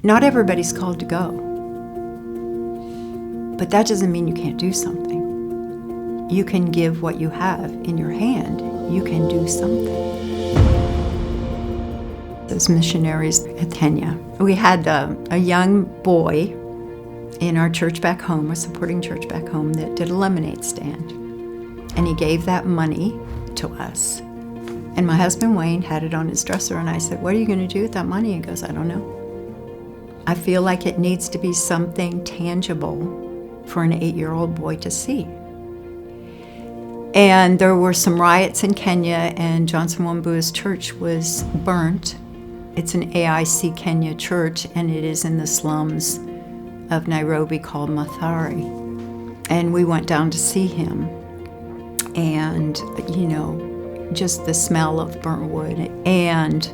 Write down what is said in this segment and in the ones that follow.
Not everybody's called to go, but that doesn't mean you can't do something. You can give what you have in your hand. You can do something. Those missionaries at Kenya, we had a young boy in our church back home, a supporting church back home, that did a lemonade stand. And he gave that money to us. And my husband Wayne had it on his dresser, and I said, "What are you going to do with that money?" He goes, "I don't know. I feel like it needs to be something tangible for an 8-year-old boy to see." And there were some riots in Kenya, and Johnson Wambua's church was burnt. It's an AIC Kenya church, and it is in the slums of Nairobi called Mathare. And we went down to see him, and, just the smell of burnt wood. And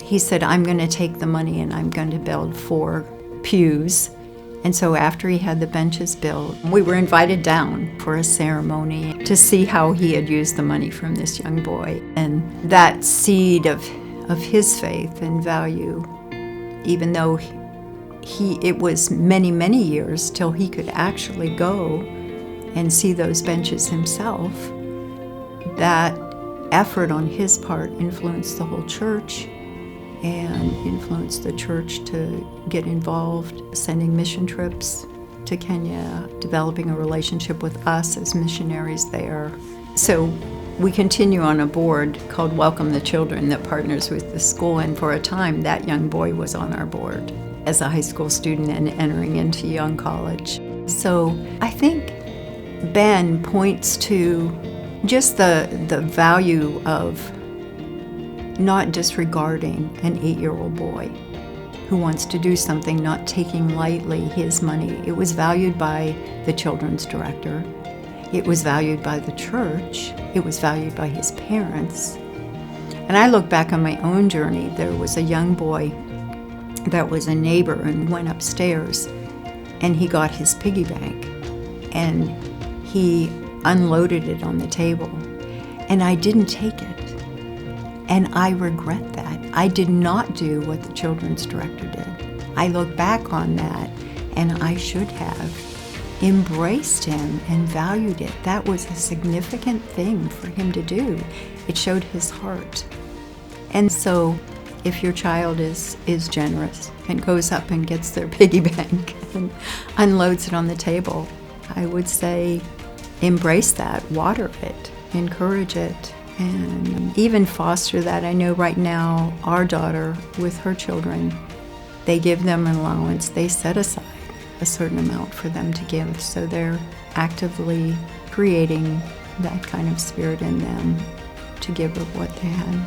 he said, "I'm going to take the money and I'm going to build 4 pews." And so after he had the benches built, we were invited down for a ceremony to see how he had used the money from this young boy. And that seed of his faith and value, even though it was many, many years till he could actually go and see those benches himself, that effort on his part influenced the whole church and influenced the church to get involved, sending mission trips to Kenya, developing a relationship with us as missionaries there. So we continue on a board called Welcome the Children that partners with the school, and for a time that young boy was on our board as a high school student and entering into young college. So I think Ben points to just the value of not disregarding an 8-year-old boy who wants to do something, not taking lightly his money. It was valued by the children's director. It was valued by the church. It was valued by his parents. And I look back on my own journey. There was a young boy that was a neighbor and went upstairs, and he got his piggy bank, and he unloaded it on the table, and I didn't take it. And I regret that. I did not do what the children's director did. I look back on that, and I should have embraced him and valued it. That was a significant thing for him to do. It showed his heart. And so if your child is generous and goes up and gets their piggy bank and unloads it on the table, I would say embrace that, water it, encourage it, and even foster that. I know right now our daughter with her children, they give them an allowance. They set aside a certain amount for them to give. So they're actively creating that kind of spirit in them to give of what they had.